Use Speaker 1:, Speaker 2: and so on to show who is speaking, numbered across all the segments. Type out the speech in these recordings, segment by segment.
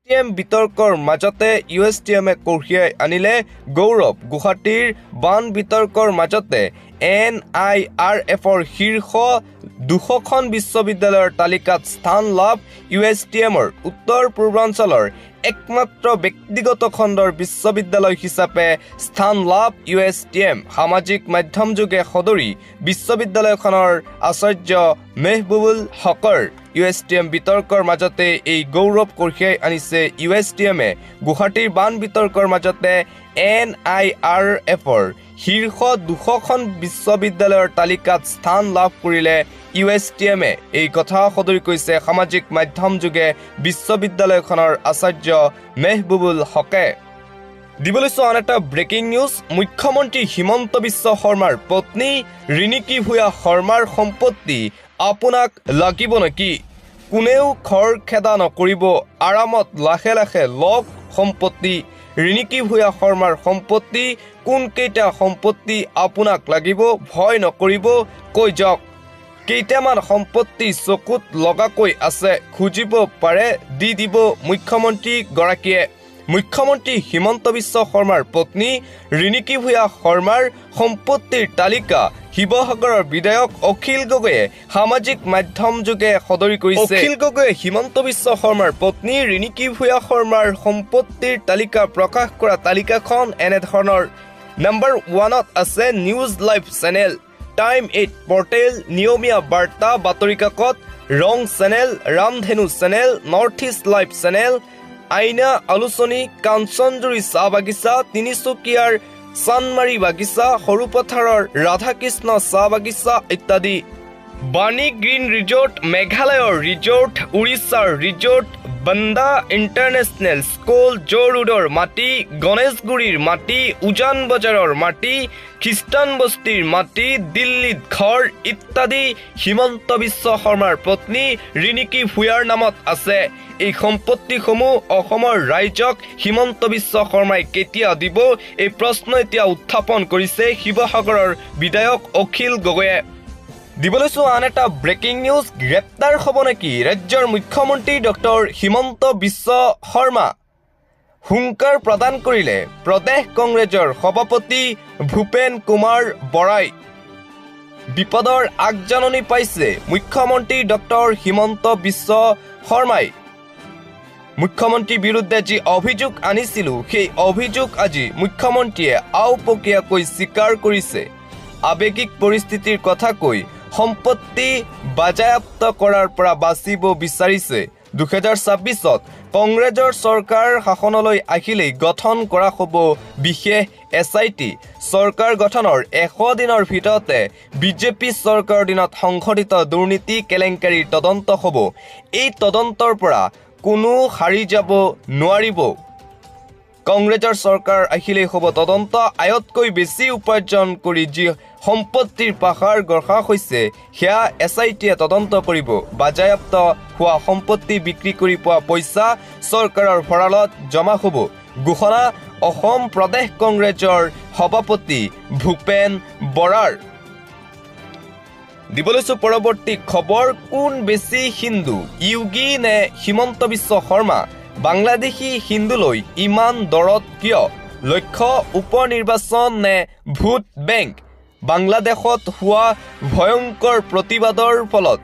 Speaker 1: USTM বিতৰ্কৰ মাজতে USTMে কঢ়িয়াই আনিলে গৌৰৱ গুৱাহাটীৰ বান বিতৰ্কৰ মাজতে NIRFৰ শীৰ্ষ 200খন বিশ্ববিদ্যালয়ৰ তালিকাত স্থান লাভ USTMৰ উত্তৰ পূৰ্বাঞ্চলৰ একমাত্ৰ ব্যক্তিগত খণ্ডৰ বিশ্ববিদ্যালয় হিচাপে স্থান লাভ USTM সামাজিক মাধ্যম যোগে সদৰি বিশ্ববিদ্যালয়খনৰ আচাৰ্য মেহবুবুল হকৰ USTM বিতৰ্কৰ মাজতে এই গৌৰৱ কঢ়িয়াই আনিছে USTMে গুৱাহাটীৰ বান বিতৰ্কৰ মাজতে NIRFৰ শীৰ্ষ 200খন বিশ্ববিদ্যালয়ৰ তালিকাত স্থান লাভ কৰিলে USTMে এই কথা সদৰি কৈছে সামাজিক মাধ্যম যোগে বিশ্ববিদ্যালয়খনৰ আচাৰ্য মেহবুবুল হকে দিবলৈছো আন এটা ব্ৰেকিং নিউজ মুখ্যমন্ত্ৰী হিমন্ত বিশ্ব শৰ্মাৰ পত্নী ৰিণিকী ভূঞা শৰ্মাৰ সম্পত্তি আপোনাক লাগিব নেকি কোনেও খৰ খেদা নকৰিব আৰামত লাহে লাহে লগ সম্পত্তি ৰিণিকী ভূঞা শৰ্মাৰ সম্পত্তি কোনকেইটা সম্পত্তি আপোনাক লাগিব ভয় নকৰিব কৈ যাওক কেইটামান সম্পত্তি চকুত লগাকৈ আছে খুজিব পাৰে দি দিব মুখ্যমন্ত্ৰী গৰাকীয়ে মুখ্যমন্ত্ৰী হিমন্ত বিশ্ব শৰ্মাৰ পত্নী ৰিণিকী ভূঞা শৰ্মাৰ সম্পত্তিৰ তালিকা শিৱসাগৰৰ বিধায়ক অখিল গগৈয়ে সামাজিক মাধ্যম যোগে সদৰি কৰিছে অখিল গগৈয়ে হিমন্ত বিশ্ব শৰ্মাৰ পত্নী ৰিণিকী ভূঞা শৰ্মাৰ সম্পত্তিৰ তালিকা প্ৰকাশ কৰা তালিকাখন এনেধৰণৰ নম্বৰ 1ত আছে news live channel time 8 portal Niyomiya Barta বাতৰি কাকত Rang channel Ramdhenu channel North East live channel Aaina আলোচনী কাঞ্চনজুৰি চাহ বাগিচা তিনিচুকীয়াৰ চানমাৰী বাগিচা সৰুপথাৰৰ ৰাধাকৃষ্ণ চাহ বাগিচা ইত্যাদি বাণী গ্ৰীণ ৰিজৰ্ট মেঘালয়ৰ ৰিজৰ্ট উৰিষ্যাৰ ৰিজৰ্ট বন্দা ইণ্টাৰনেশ্যনেল স্কুল জো ৰোডৰ মাটি গণেশগুৰিৰ মাটি উজান বজাৰৰ মাটি খ্ৰীষ্টান বস্তিৰ মাটি দিল্লীত ঘৰ ইত্যাদি হিমন্ত বিশ্ব শৰ্মাৰ পত্নী ৰিণিকী ভূঞাৰ নামত আছে এই সম্পত্তিসমূহ অসমৰ ৰাইজক হিমন্ত বিশ্ব শৰ্মাই কেতিয়া দিব এই প্ৰশ্ন এতিয়া উত্থাপন কৰিছে শিৱসাগৰৰ বিধায়ক অখিল গগৈয়ে দিবলৈছো আন এটা ব্ৰেকিং নিউজ গ্ৰেপ্তাৰ হ'ব নেকি ৰাজ্যৰ মুখ্যমন্ত্ৰী ডক্টৰ হিমন্ত বিশ্ব শৰ্মা হুংকাৰ প্ৰদান কৰিলে প্ৰদেশ কংগ্ৰেছৰ সভাপতি ভূপেন কুমাৰ বৰাই বিপদৰ আগজাননী পাইছে মুখ্যমন্ত্ৰী ডক্টৰ হিমন্ত বিশ্ব শৰ্মাই মুখ্যমন্ত্ৰীৰ বিৰুদ্ধে যি অভিযোগ আনিছিল সেই অভিযোগ আজি মুখ্যমন্ত্ৰীয়ে আওপকীয়াকৈ স্বীকাৰ কৰিছে আবেগিক পৰিস্থিতিৰ কথা কৈ সম্পত্তি বাজেয়াপ্ত কৰাৰ পৰা বাচিব বিচাৰিছে 2026ত কংগ্ৰেছৰ চৰকাৰ শাসনলৈ আহিলেই গঠন কৰা হ'ব বিশেষ SIT চৰকাৰ গঠনৰ 100 দিনৰ ভিতৰতে বিজেপি চৰকাৰৰ দিনত সংঘটিত দুৰ্নীতি কেলেংকাৰীৰ তদন্ত হ'ব এই তদন্তৰ পৰা কোনো হাৰি যাব নোৱাৰিব কংগ্ৰেছৰ চৰকাৰ আহিলেই হ'ব তদন্ত আয়তকৈ বেছি উপাৰ্জন কৰি যি সম্পত্তিৰ পাহাৰ গঢ়া হৈছে সেয়া SITয়ে তদন্ত কৰিব বাজেয়াপ্ত হোৱা সম্পত্তি বিক্ৰী কৰি পোৱা পইচা চৰকাৰৰ ভঁৰালত জমা হ'ব ঘোষণা অসম প্ৰদেশ কংগ্ৰেছৰ সভাপতি ভূপেন বৰাৰ দিবলৈছো পৰৱৰ্তী খবৰ কোন বেছি হিন্দু ইয়োগী নে হিমন্ত বিশ্ব শৰ্মা বাংলাদেশী হিন্দুলৈ ইমান দৰত কিয় লক্ষ্য উপনিৰ্বাচন নে ভোট বেংক বাংলাদেশত হোৱা ভয়ংকৰ প্ৰতিবাদৰ ফলত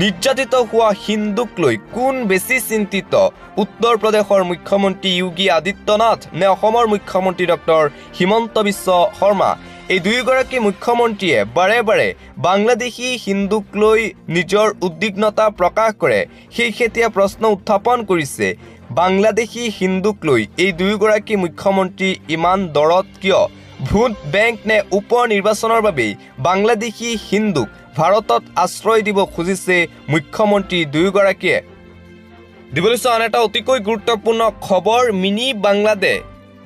Speaker 1: নিৰ্যাতিত হোৱা হিন্দুক লৈ কোন বেছি চিন্তিত উত্তৰ প্ৰদেশৰ মুখ্যমন্ত্ৰী যোগী আদিত্যনাথ নে অসমৰ মুখ্যমন্ত্ৰী ডক্টৰ হিমন্ত বিশ্ব শৰ্মা এই দুয়োগৰাকী মুখ্যমন্ত্ৰীয়ে বাৰে বাৰে বাংলাদেশী হিন্দুক লৈ নিজৰ উদ্বিগ্নতা প্ৰকাশ কৰে সেই খেতিয়া প্ৰশ্ন উত্থাপন কৰিছে বাংলাদেশী হিন্দুক লৈ এই দুয়োগৰাকী মুখ্যমন্ত্ৰী ইমান দৰত কিয় ভোট বেংক নে উপনিৰ্বাচনৰ বাবে বাংলাদেশী হিন্দুক ভাৰতত আশ্ৰয় দিব খুজিছে মুখ্যমন্ত্ৰী দুয়োগৰাকীয়ে দিবলৈছো আন এটা অতিকৈ গুৰুত্বপূৰ্ণ খবৰ মিনি বাংলাদেশ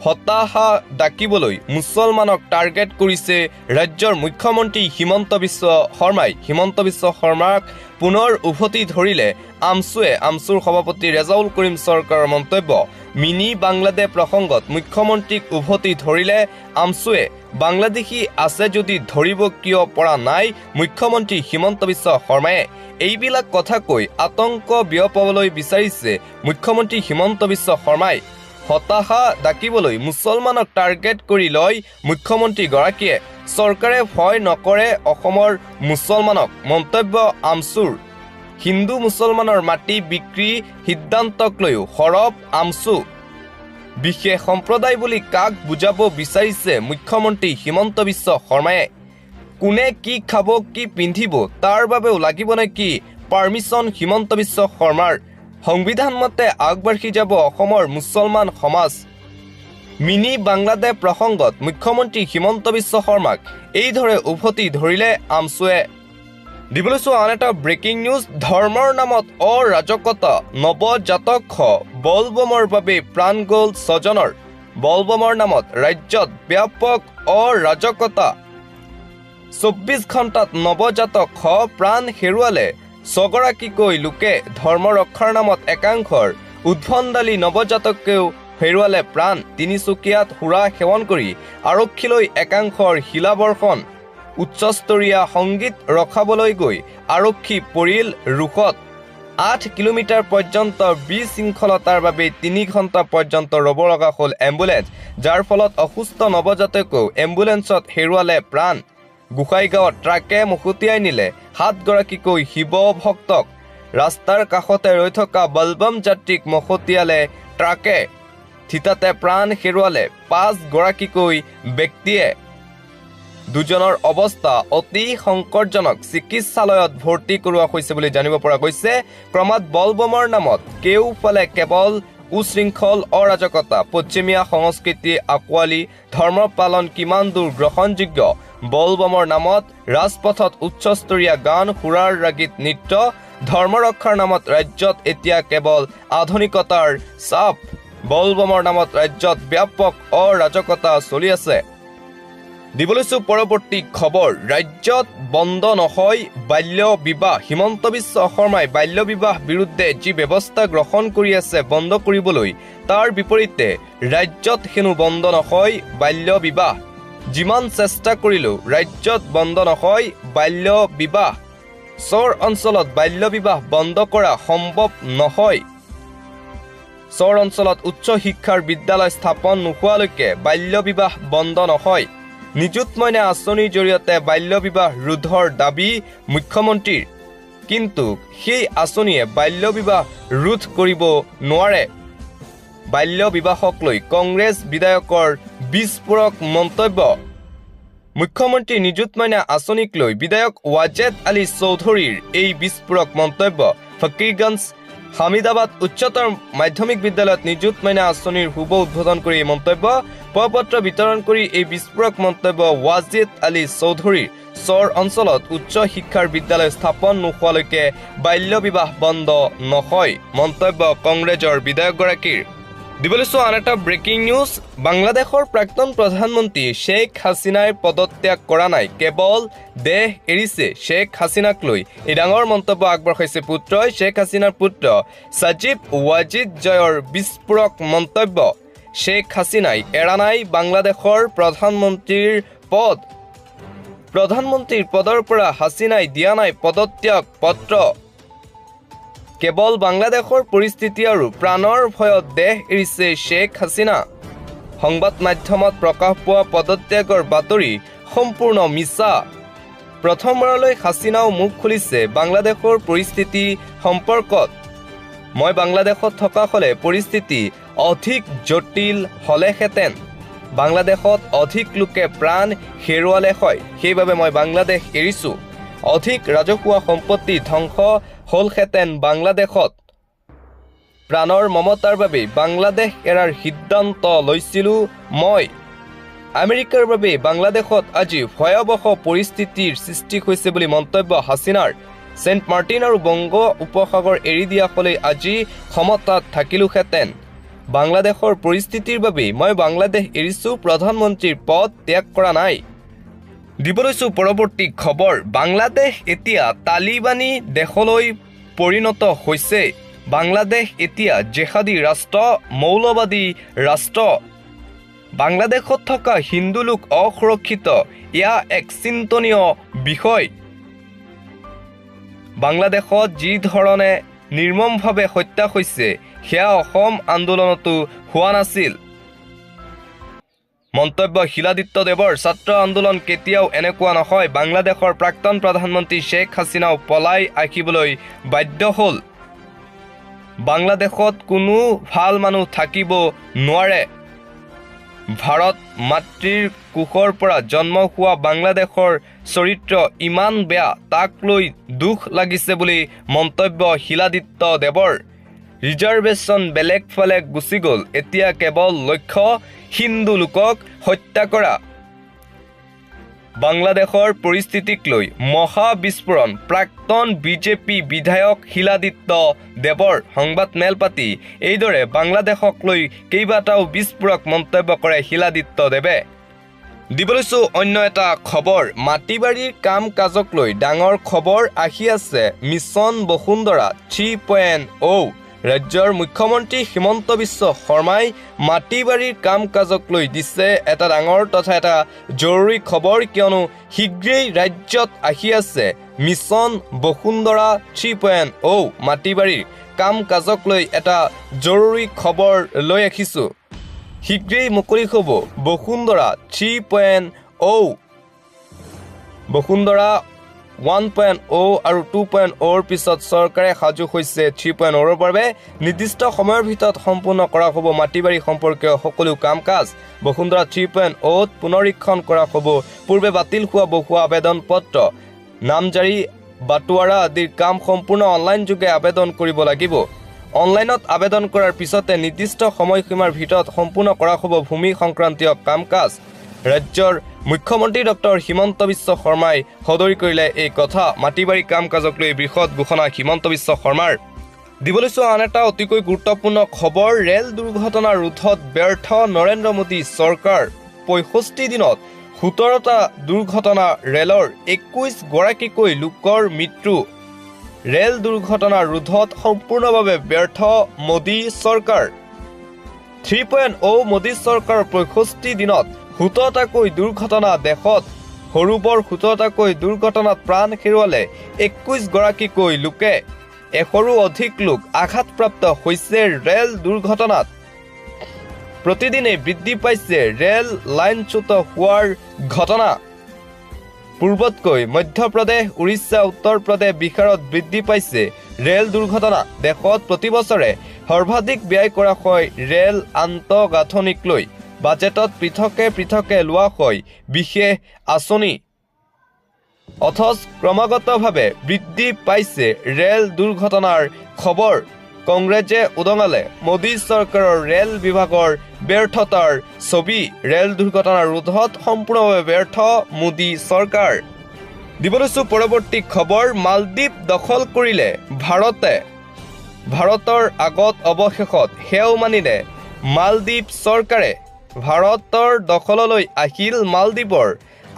Speaker 1: হতাশা ডাকিবলৈ মুছলমানক টাৰ্গেট কৰিছে ৰাজ্যৰ মুখ্যমন্ত্ৰী হিমন্ত বিশ্ব শৰ্মাই হিমন্ত বিশ্ব শৰ্মাক পুনৰ উভতি ধৰিলে আমছুৰ সভাপতি ৰেজাউল কৰিম চৰকাৰৰ মন্তব্য মিনি বাংলাদেশ প্ৰসংগত মুখ্যমন্ত্ৰীক উভতি ধৰিলে আমছুৱে বাংলাদেশী আছে যদি ধৰিব কিয় পৰা নাই মুখ্যমন্ত্ৰী হিমন্ত বিশ্ব শৰ্মাই এইবিলাক কথা কৈ আতংক বিয়পাবলৈ বিচাৰিছে মুখ্যমন্ত্ৰী হিমন্ত বিশ্ব শৰ্মাই। হতাশা ডাকিবলৈ মুছলমানক টাৰ্গেট কৰি লয় মুখ্যমন্ত্ৰীগৰাকীয়ে। চৰকাৰে ভয় নকৰে অসমৰ মুছলমানক, মন্তব্য আমছুৰ। হিন্দু মুছলমানৰ মাটি বিক্ৰী সিদ্ধান্তক লৈও সৰব আমছু। বিশেষ সম্প্ৰদায় বুলি কাক বুজাব বিচাৰিছে মুখ্যমন্ত্ৰী হিমন্ত বিশ্ব শৰ্মায়ে? কোনে কি খাব কি পিন্ধিব তাৰ বাবেও লাগিব নেকি পাৰ্মিশ্যন হিমন্ত বিশ্ব শৰ্মাৰ? সংবিধান মতে আগবাঢ়ি যাব অসমৰ মুছলমান সমাজ। মিনি বাংলাদেশ প্ৰসংগত মুখ্যমন্ত্ৰী হিমন্ত বিশ্ব শৰ্মাক এইদৰে উভতি ধৰিলে আমছুৱে। দিবলৈ চোৱা আন এটা ব্ৰেকিং নিউজ। ধৰ্মৰ নামত অৰাজকতা, নৱজাতক বলবমৰ বাবে প্ৰাণ গ'ল 6 জনৰ। বলবমৰ নামত ৰাজ্যত ব্যাপক অৰাজকতা। 24 ঘণ্টাত নৱজাতক প্ৰাণ হেৰুৱালে 6 গৰাকীকৈ লোকে। ধৰ্ম ৰক্ষাৰ নামত একাংশৰ উদ্ভণ্ডালী নৱজাতকেও হেৰুৱালে প্ৰাণ। তিনিচুকীয়াত সুৰা সেৱন কৰি আৰক্ষীলৈ একাংশৰ শিলাবৰ্ষণ। উচ্চস্তৰীয় সংগীত ৰখাবলৈ গৈ আৰক্ষী পৰিল ৰোষত। 8 কিলোমিটাৰ পৰ্যন্ত বিশৃংখলতাৰ বাবে 3 ঘণ্টা পৰ্যন্ত ৰ'ব লগা হ'ল এম্বুলেন্স, যাৰ ফলত অসুস্থ নৱজাতকেও এম্বুলেন্সত হেৰুৱালে প্ৰাণ। গোসাইগাঁৱত ট্ৰাকে মহতিয়াই নিলে 7 গৰাকীকৈ শিৱ ভক্তক। ৰাস্তাৰ কাষতে ৰৈ থকা বলবম যাত্ৰীক মহতিয়ালে ট্ৰাকে। থিতাতে প্ৰাণ হেৰুৱালে 5 গৰাকীকৈ ব্যক্তিয়ে। 2 জনৰ অৱস্থা অতি সংকটজনক। চিকিৎসালয়ত ভৰ্তি কৰোৱা হৈছে বুলি জানিব পৰা গৈছে। ক্ৰমাৎ বলবমৰ নামত কেওফালে কেৱল উশৃংখল অৰাজকতা। পশ্চিমীয়া সংস্কৃতি আঁকোৱালি ধৰ্ম পালন কিমান দূৰ গ্ৰহণযোগ্য? বলবমৰ নামত ৰাজপথত উচ্চস্তৰীয় গান, সুৰাৰ ৰাগীত নৃত্য। ধৰ্ম ৰক্ষাৰ নামত ৰাজ্যত এতিয়া কেৱল আধুনিকতাৰ চাপ। বলবমৰ নামত ৰাজ্যত ব্যাপক অৰাজকতা চলি আছে। দিবলৈছো পৰৱৰ্তী খবৰ। ৰাজ্যত বন্ধ নহয় বাল্য বিবাহ। হিমন্ত বিশ্ব শৰ্মাই বাল্য বিবাহ বিৰুদ্ধে যি ব্যৱস্থা গ্ৰহণ কৰি আছে বন্ধ কৰিবলৈ, তাৰ বিপৰীতে ৰাজ্যত হেনো বন্ধ নহয় বাল্য বিবাহ। যিমান চেষ্টা কৰিলেও ৰাজ্যত বন্ধ নহয় বাল্য বিবাহ। চৰ অঞ্চলত বাল্য বিবাহ বন্ধ কৰা সম্ভৱ নহয়। চৰ অঞ্চলত উচ্চ শিক্ষাৰ বিদ্যালয় স্থাপন নোহোৱালৈকে বাল্য বিবাহ বন্ধ নহয়। নিযুত মইনা আঁচনিৰ জৰিয়তে বাল্য বিবাহ ৰোধৰ দাবী মুখ্যমন্ত্ৰীৰ, কিন্তু সেই আঁচনিয়ে বাল্য বিবাহ ৰোধ কৰিব নোৱাৰে। বাল্য বিবাহক লৈ কংগ্ৰেছ বিধায়কৰ বিস্ফোৰক মন্তব্য। মুখ্যমন্ত্ৰী নিযুত মইনা আঁচনিক লৈ বিধায়ক ৱাজেদ আলী চৌধুৰীৰ এই বিস্ফোৰক মন্তব্য। ফকীৰগঞ্জ হামিদাবাদ উচ্চতৰ মাধ্যমিক বিদ্যালয়ত নিযুত মইনা আঁচনিৰ শুভ উদ্বোধন কৰি এই মন্তব্য। প্ৰপত্ৰ বিতৰণ কৰি এই বিস্ফোৰক মন্তব্য ৱাজেদ আলী চৌধুৰীৰ। চৰ অঞ্চলত উচ্চ শিক্ষাৰ বিদ্যালয় স্থাপন নোহোৱালৈকে বাল্য বিবাহ বন্ধ নহয়, মন্তব্য কংগ্ৰেছৰ বিধায়কগৰাকীৰ। দিবলৈছো আন এটা ব্ৰেকিং নিউজ। বাংলাদেশৰ প্ৰাক্তন প্ৰধানমন্ত্ৰী শ্বেখ হাছিনাই পদত্যাগ কৰা নাই, কেৱল দেশ এৰিছে। শ্বেখ হাছিনাক লৈ এই ডাঙৰ মন্তব্য আগবঢ়াইছে পুত্ৰই। শ্বেখ হাছিনাৰ পুত্ৰ ছাজিব ৱাজিদ জয়ৰ বিস্ফোৰক মন্তব্য। শ্বেখ হাছিনাই এৰা নাই বাংলাদেশৰ প্ৰধানমন্ত্ৰীৰ পদ। প্ৰধানমন্ত্ৰীৰ পদৰ পৰা হাছিনাই দিয়া নাই পদত্যাগ পত্ৰ। কেৱল বাংলাদেশৰ পৰিস্থিতি আৰু প্ৰাণৰ ভয়ত দেশ এৰিছে শ্বেখ হাছিনা। সংবাদ মাধ্যমত প্ৰকাশ পোৱা পদত্যাগৰ বাতৰি সম্পূৰ্ণ মিছা। প্ৰথমবাৰলৈ হাছিনাও মুখ খুলিছে বাংলাদেশৰ পৰিস্থিতি সম্পৰ্কত। মই বাংলাদেশত থকা হ'লে পৰিস্থিতি অধিক জটিল হ'লেহেঁতেন। বাংলাদেশত অধিক লোকে প্ৰাণ হেৰুৱালে হয়, সেইবাবে মই বাংলাদেশ এৰিছোঁ। অধিক ৰাজহুৱা সম্পত্তি ধ্বংস হ'লহেঁতেন বাংলাদেশত। প্ৰাণৰ মমতাৰ বাবে বাংলাদেশ এৰাৰ সিদ্ধান্ত লৈছিলোঁ মই। আমেৰিকাৰ বাবে বাংলাদেশত আজি ভয়াৱহ পৰিস্থিতিৰ সৃষ্টি হৈছে বুলি মন্তব্য হাছিনাৰ। ছেইণ্ট মাৰ্টিন আৰু বংগ উপসাগৰ এৰি দিয়া হ'লে আজি ক্ষমতাত থাকিলোহেঁতেন। বাংলাদেশৰ পৰিস্থিতিৰ বাবে মই বাংলাদেশ এৰিছোঁ, প্ৰধানমন্ত্ৰীৰ পদ ত্যাগ কৰা নাই। দিবলৈছো পৰৱৰ্তী খবৰ। বাংলাদেশ এতিয়া তালিবানী দেশলৈ পৰিণত হৈছে। বাংলাদেশ এতিয়া জেহাদী ৰাষ্ট্ৰ, মৌলবাদী ৰাষ্ট্ৰ। বাংলাদেশত থকা হিন্দু লোক অসুৰক্ষিত, এয়া এক চিন্তনীয় বিষয়। বাংলাদেশত যি ধৰণে নিৰ্মমভাৱে হত্যা হৈছে সেয়া অসম আন্দোলনতো হোৱা নাছিল। মন্তব্য শিলাদিত্যদেৱৰ ছাত্ৰ আন্দোলন কেতিয়াও এনেকুৱা নহয়। বাংলাদেশৰ প্ৰাক্তন প্ৰধানমন্ত্ৰী শ্বেখ হাছিনাও পলাই আহিবলৈ বাধ্য হ'ল। বাংলাদেশত কোনো ভাল মানুহ থাকিব নোৱাৰে। ভাৰত মাতৃৰ কোষৰ পৰা জন্ম হোৱা বাংলাদেশৰ চৰিত্ৰ ইমান বেয়া, তাক লৈ দুখ লাগিছে বুলি মন্তব্য শিলাদিত্যদেৱৰ। ৰিজাৰ্ভেশ্যন বেলেগ ফালে গুচি গ'ল, এতিয়া কেৱল লক্ষ্য হিন্দু লোকক হত্যা কৰা। বাংলাদেশৰ পৰিস্থিতিক লৈ মহা বিস্ফোৰণ। প্ৰাক্তন বিজেপি বিধায়ক শিলাদিত্যদেৱৰ সংবাদ মেল পাতি এইদৰে বাংলাদেশক লৈ কেইবাটাও বিস্ফোৰক মন্তব্য কৰে শিলাদিত্যদেৱে। দিবলৈছো অন্য এটা খবৰ। মাটি বাৰীৰ কাম কাজক লৈ ডাঙৰ খবৰ আহি আছে। মিছন বসুন্ধৰা 3.0। ৰাজ্যৰ মুখ্যমন্ত্ৰী হিমন্ত বিশ্ব শৰ্মাই মাটি বাৰীৰ কাম কাজক লৈ দিছে এটা ডাঙৰ তথা এটা জৰুৰী খবৰ, কিয়নো শীঘ্ৰেই ৰাজ্যত আহি আছে মিছন বসুন্ধৰা 3.0। মাটি বাৰীৰ কাম কাজক লৈ এটা জৰুৰী খবৰ লৈ আহিছোঁ। শীঘ্ৰেই মুকলি হ'ব বসুন্ধৰা 3.0। বসুন্ধৰা 1.0 আৰু 2.0ৰ পিছত চৰকাৰে সাজু হৈছে 3.0ৰ বাবে। নিৰ্দিষ্ট সময়ৰ ভিতৰত সম্পূৰ্ণ কৰা হ'ব মাটিবাৰী সম্পৰ্কীয় সকলো কাম কাজ। বসুন্ধৰা 3.0ত পুনৰীক্ষণ কৰা হ'ব পূৰ্বে বাতিল হোৱা বহু আবেদন পত্ৰ। নামজাৰি বাটোৱাৰা আদিৰ কাম সম্পূৰ্ণ অনলাইন যোগে আবেদন কৰিব লাগিব। অনলাইনত আবেদন কৰাৰ পিছতে নিৰ্দিষ্ট সময়সীমাৰ ভিতৰত সম্পূৰ্ণ কৰা হ'ব ভূমি সংক্ৰান্তীয় কাম কাজ। ৰাজ্যৰ মুখ্যমন্ত্ৰী ডক্টৰ হিমন্ত বিশ্ব শৰ্মাই সদৰি কৰিলে এই কথা। মাটিবাৰী কাম কাজক লৈ বৃহৎ ঘোষণা হিমন্ত বিশ্ব শৰ্মাৰ। দিবলৈছো আন এটা অতিকৈ গুৰুত্বপূৰ্ণ খবৰ। ৰেল দুৰ্ঘটনা ৰোধত ব্যৰ্থ নৰেন্দ্ৰ মোদী চৰকাৰ। 65 দিনত 17টা দুৰ্ঘটনা, ৰেলৰ 21 গৰাকীকৈ লোকৰ মৃত্যু। ৰেল দুৰ্ঘটনা ৰোধত সম্পূৰ্ণভাৱে ব্যৰ্থ মোদী চৰকাৰ। 3.0 মোদী চৰকাৰৰ 65 দিনত 17টাকৈ দুৰ্ঘটনা দেশত। সৰু বৰ 17টাকৈ দুৰ্ঘটনাত প্ৰাণ হেৰুৱালে 21 গৰাকীকৈ লোকে। 100ৰো অধিক লোক আঘাতপ্ৰাপ্ত হৈছে ৰেল দুৰ্ঘটনাত। প্ৰতিদিনে বৃদ্ধি পাইছে ৰেল লাইনচ্যুত হোৱাৰ ঘটনা। পূৰ্বতকৈ মধ্যপ্ৰদেশ, উৰিষ্যা, উত্তৰ প্ৰদেশ, বিহাৰত বৃদ্ধি পাইছে ৰেল দুৰ্ঘটনা। দেশত প্ৰতি বছৰে সৰ্বাধিক ব্যয় কৰা হয় ৰেল আন্তঃগাঁথনিক লৈ। বাজেটত পৃথকে পৃথকে লোৱা হয় বিশেষ আঁচনি, অথচ ক্ৰমাগতভাৱে বৃদ্ধি পাইছে ৰেল দুৰ্ঘটনাৰ খবৰ। কংগ্ৰেছে উদঙালে মোদী চৰকাৰৰ ৰেল বিভাগৰ ব্যৰ্থতাৰ ছবি। ৰেল দুৰ্ঘটনা ৰোধত সম্পূৰ্ণভাৱে ব্যৰ্থ মোদী চৰকাৰ। দিবলৈছো পৰৱৰ্তী খবৰ। মালদ্বীপ দখল কৰিলে ভাৰতে। ভাৰতৰ আগত অৱশেষত সেও মানিলে মালদ্বীপ চৰকাৰে। ভাৰতৰ দখললৈ আহিল মালদ্বীপৰ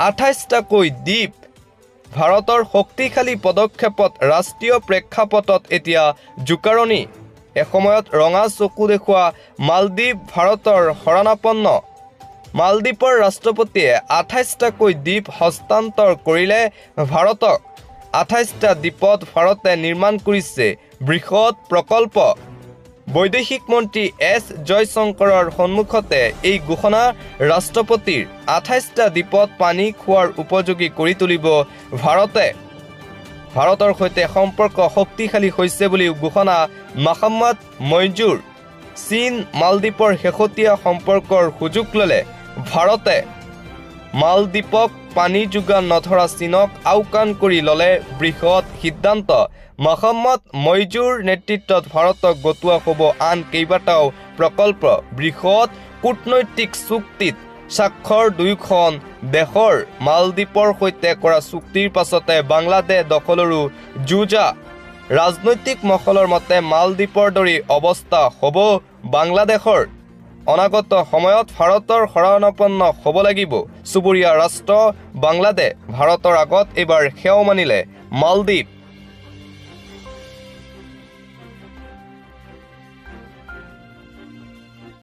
Speaker 1: 28টাকৈ দ্বীপ। ভাৰতৰ শক্তিশালী পদক্ষেপত ৰাষ্ট্ৰীয় প্ৰেক্ষাপটত এতিয়া জোকাৰণি। এসময়ত ৰঙা চকু দেখুওৱা মালদ্বীপ ভাৰতৰ শৰণাপন্ন। মালদ্বীপৰ ৰাষ্ট্ৰপতিয়ে 28টাকৈ দ্বীপ হস্তান্তৰ কৰিলে ভাৰতক। 28টা দ্বীপত ভাৰতে নিৰ্মাণ কৰিছে বৃহৎ প্ৰকল্প। বৈদেশিক মন্ত্ৰী এছ জয়শংকৰৰ সন্মুখতে এই ঘোষণা ৰাষ্ট্ৰপতিৰ। 28টা দ্বীপত পানী খোৱাৰ উপযোগী কৰি তুলিব ভাৰতে। ভাৰতৰ সৈতে সম্পৰ্ক শক্তিশালী হৈছে বুলি ঘোষণা মহম্মদ মইজুৰ। চীন মালদ্বীপৰ শেহতীয়া সম্পৰ্কৰ সুযোগ ল'লে ভাৰতে। মালদ্বীপক পানী যোগান নধৰা চীনক আওকাণ কৰি ল'লে বৃহৎ সিদ্ধান্ত। মহম্মদ মইজুৰ নেতৃত্বত ভাৰতক গটোৱা হ'ব আন কেইবাটাও প্ৰকল্প। বৃহৎ কূটনৈতিক চুক্তিত স্বাক্ষৰ দুয়োখন দেশৰ। মালদ্বীপৰ সৈতে কৰা চুক্তিৰ পাছতে বাংলাদেশ দখলৰো যুঁজা। ৰাজনৈতিক মহলৰ মতে মালদ্বীপৰ দৰে অৱস্থা হ'ব বাংলাদেশৰ। অনাগত সময়ত ভাৰতৰ শৰণাপন্ন হ'ব লাগিব চুবুৰীয়া ৰাষ্ট্ৰ বাংলাদেশ। ভাৰতৰ আগত এইবাৰ সেও মানিলে মালদ্বীপ।